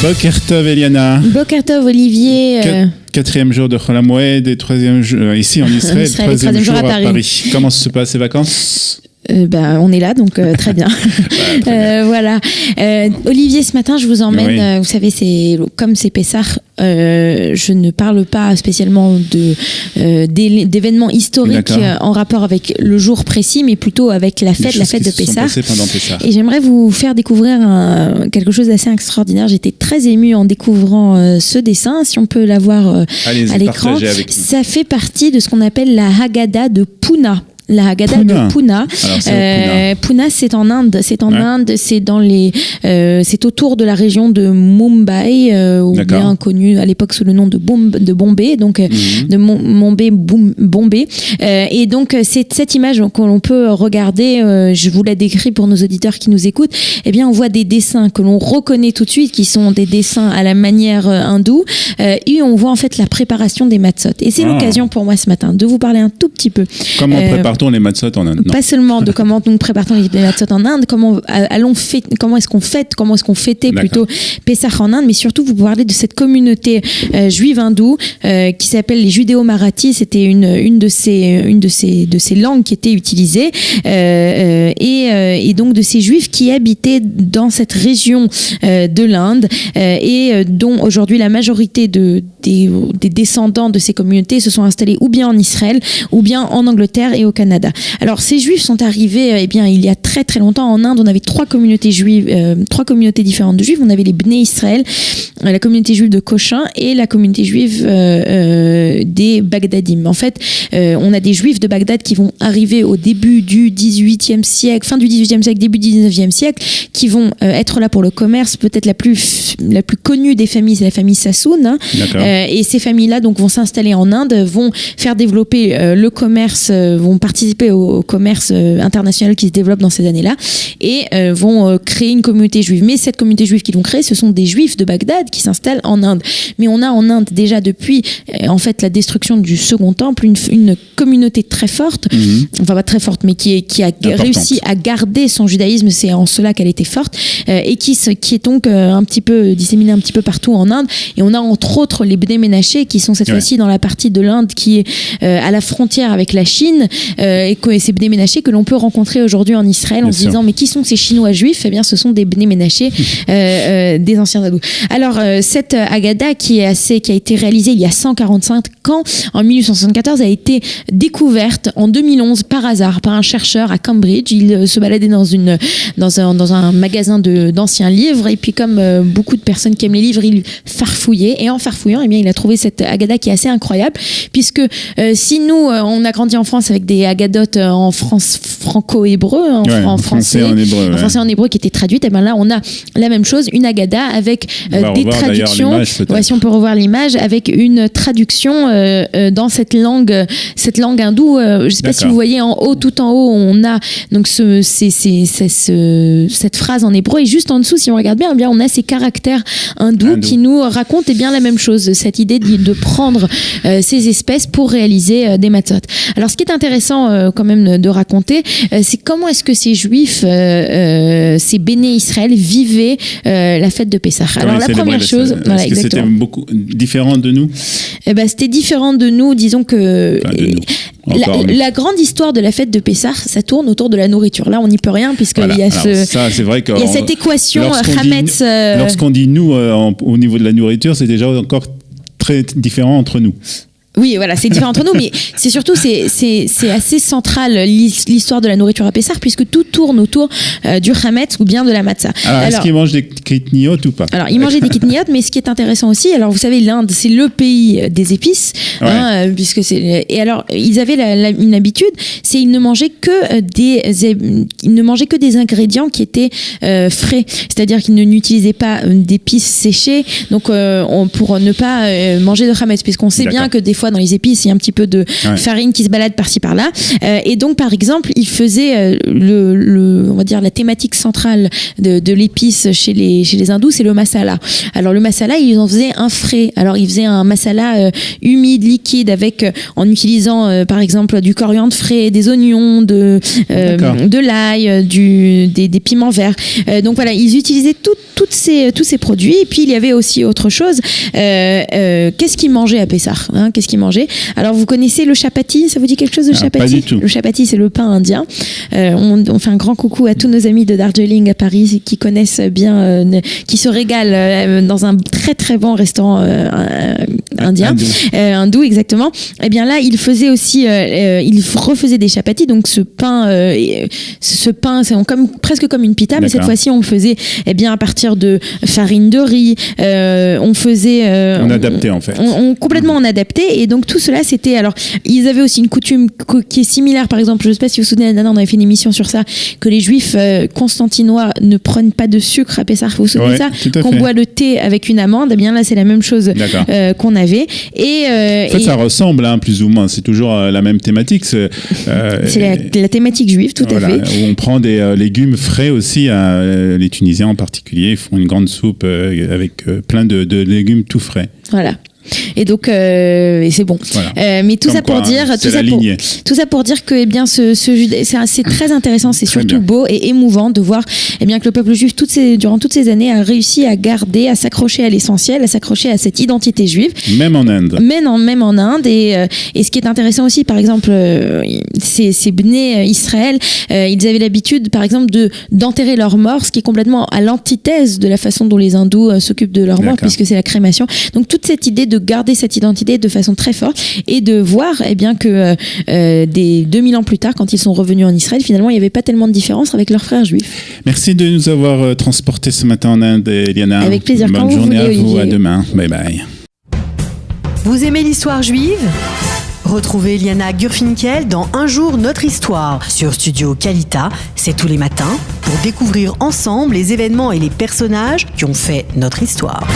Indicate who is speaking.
Speaker 1: Boker Tov, Eliana.
Speaker 2: Boker Tov, Olivier.
Speaker 1: Quatrième jour de Chol Hamoed et troisième jour ici en Israël, troisième jour à Paris. Comment se passent les vacances?
Speaker 2: On est là, donc très bien. Voilà. Olivier, ce matin, je vous emmène. Vous savez, comme c'est Pessah, je ne parle pas spécialement d'événements historiques en rapport avec le jour précis, mais plutôt avec la fête de Pessah. Et j'aimerais vous faire découvrir quelque chose d'assez extraordinaire. J'étais très émue en découvrant ce dessin. Si on peut l'avoir à l'écran, ça fait partie de ce qu'on appelle la Haggadah de Puna. La Haggadah de Puna. Puna, c'est en Inde. C'est en Inde. C'est dans c'est autour de la région de Mumbai, ou bien connue à l'époque sous le nom de Bombay, donc de Bombay. Et donc c'est cette image que l'on peut regarder. Je vous la décris pour nos auditeurs qui nous écoutent. Eh bien, on voit des dessins que l'on reconnaît tout de suite, qui sont des dessins à la manière hindoue, et on voit en fait la préparation des matzot. Et c'est l'occasion pour moi ce matin de vous parler un tout petit peu.
Speaker 1: Comment prépare-t-on les matzot en Inde?
Speaker 2: Pas seulement de comment nous préparons les matzot en Inde, comment est-ce qu'on fêtait plutôt Pessah en Inde, mais surtout vous parler de cette communauté juive hindoue qui s'appelle les judéo-marathis. C'était une de ces langues qui était utilisée, et donc de ces juifs qui habitaient dans cette région de l'Inde, et dont aujourd'hui la majorité des descendants de ces communautés se sont installés ou bien en Israël ou bien en Angleterre et au Canada. Alors ces juifs sont arrivés il y a très très longtemps en Inde. On avait trois communautés différentes de juifs. On avait les Bnei Israël, la communauté juive de Cochin et la communauté juive des Bagdadim. En fait, on a des juifs de Bagdad qui vont arriver au début du 18e siècle, fin du 18e siècle, début du 19e siècle, qui vont être là pour le commerce. Peut-être la plus connue des familles, c'est la famille Sassoon. Et ces familles-là donc vont s'installer en Inde, vont faire développer le commerce, vont participer au commerce international qui se développe dans ces années-là, et vont créer une communauté juive. Mais cette communauté juive qu'ils vont créer, ce sont des juifs de Bagdad qui s'installent en Inde. Mais on a en Inde déjà depuis en fait la destruction du Second Temple une communauté très forte, enfin pas très forte, mais qui a réussi à garder son judaïsme. C'est en cela qu'elle était forte, et qui est donc un petit peu disséminée un petit peu partout en Inde. Et on a entre autres les Bnei Menaché qui sont cette fois-ci dans la partie de l'Inde qui est à la frontière avec la Chine, et c'est Bnei Menaché que l'on peut rencontrer aujourd'hui en Israël en se disant mais qui sont ces Chinois juifs? Eh bien ce sont des Bnei Menaché, des anciens hindous. Alors cette Haggadah qui a été réalisée il y a 145 ans, en 1874, a été découverte en 2011 par hasard par un chercheur à Cambridge. Il se baladait dans un magasin d'anciens livres, et puis comme beaucoup de personnes qui aiment les livres, il farfouillait, et en farfouillant, eh bien il a trouvé cette Haggadah qui est assez incroyable, puisque si nous on a grandi en France avec des Haggadot en franco-hébreu, en français en hébreu qui était traduite, et bien là on a la même chose, une Haggadah avec des traductions. Si on peut revoir l'image, avec une traduction dans cette langue hindoue. Je ne sais pas si vous voyez tout en haut, on a donc cette phrase en hébreu, et juste en dessous, si on regarde bien, eh bien on a ces caractères hindous qui nous racontent bien la même chose, cette idée de prendre ces espèces pour réaliser des matzot. Alors ce qui est intéressant quand même de raconter, c'est comment est-ce que ces juifs, ces Béné Israël, vivaient la fête de Pessah. Alors la première chose,
Speaker 1: est-ce que c'était beaucoup différent de nous?
Speaker 2: C'était différent de nous, disons que la grande histoire de la fête de Pessah, ça tourne autour de la nourriture. Là, on n'y peut rien, puisqu'il y a il y a cette équation Hametz.
Speaker 1: Lorsqu'on dit nous, au niveau de la nourriture, c'est déjà encore très différent entre nous.
Speaker 2: Oui, voilà, c'est différent entre nous, mais c'est surtout c'est assez central l'histoire de la nourriture à Pessah, puisque tout tourne autour du Hametz ou bien de la matzah.
Speaker 1: Alors est-ce qu'ils mangent des kitniot ou pas?
Speaker 2: Alors ils mangeaient des kitniot, mais ce qui est intéressant aussi, alors vous savez, l'Inde c'est le pays des épices, puisque et alors ils avaient une habitude, c'est ils ne mangeaient que des ingrédients qui étaient frais, c'est-à-dire qu'ils n'utilisaient pas d'épices séchées, donc pour ne pas manger de Hametz, puisqu'on sait bien que des fois fois dans les épices, il y a un petit peu de farine qui se balade par-ci par-là. Et donc, par exemple, ils faisaient on va dire la thématique centrale de l'épice chez les hindous, c'est le masala. Alors le masala, ils en faisaient un frais. Alors ils faisaient un masala humide, liquide, avec en utilisant par exemple du coriandre frais, des oignons, de l'ail, des piments verts. Donc voilà, ils utilisaient tous ces produits. Et puis il y avait aussi autre chose. Qu'est-ce qu'ils mangeaient à Pessah, qu'est-ce qu'ils mangeaient? Alors vous connaissez le chapati? Ça vous dit quelque chose, le chapati?
Speaker 1: Pas du tout.
Speaker 2: Le chapati, c'est le pain indien. On fait un grand coucou à tous nos amis de Darjeeling à Paris qui connaissent bien, qui se régalent dans un très très bon restaurant indien, hindou exactement. Et bien là, ils faisaient aussi, ils refaisaient des chapatis. Donc ce pain, c'est presque comme une pita, mais cette fois-ci on le faisait bien à partir de farine de riz. On faisait,
Speaker 1: on adaptait en fait.
Speaker 2: Complètement on adaptait. Et donc tout cela, c'était, alors ils avaient aussi une coutume qui est similaire. Par exemple, je ne sais pas si vous vous souvenez, l'année dernière on avait fait une émission sur ça, que les Juifs constantinois ne prennent pas de sucre à Pessah. Vous vous souvenez de ça? Qu'on boit le thé avec une amande. Eh bien là, c'est la même chose qu'on avait. Et
Speaker 1: en fait, ça ressemble plus ou moins. C'est toujours la même thématique. C'est
Speaker 2: la thématique juive, tout à fait.
Speaker 1: Où on prend des légumes frais aussi. Les Tunisiens en particulier font une grande soupe avec plein de légumes tout frais.
Speaker 2: Voilà. Et donc c'est bon. Voilà. Mais tout ça pour dire que bien c'est très intéressant, c'est surtout beau et émouvant de voir bien que le peuple juif durant toutes ces années a réussi à garder, à s'accrocher à l'essentiel, à s'accrocher à cette identité juive.
Speaker 1: Même en Inde.
Speaker 2: Même en Inde. Et ce qui est intéressant aussi, par exemple, ces Bné Israël, ils avaient l'habitude, par exemple, d'enterrer leurs morts, ce qui est complètement à l'antithèse de la façon dont les hindous s'occupent de leurs morts, puisque c'est la crémation. Donc toute cette idée de garder cette identité de façon très forte et de voir bien que des 2000 ans plus tard, quand ils sont revenus en Israël, finalement il n'y avait pas tellement de différence avec leurs frères juifs.
Speaker 1: Merci de nous avoir transportés ce matin en Inde, Eliana.
Speaker 2: Avec plaisir.
Speaker 1: Bonne journée à vous, à demain. Bye bye.
Speaker 3: Vous aimez l'histoire juive? Retrouvez Liana Gurfinkel dans Un jour notre histoire sur Studio Kalita. C'est tous les matins pour découvrir ensemble les événements et les personnages qui ont fait notre histoire.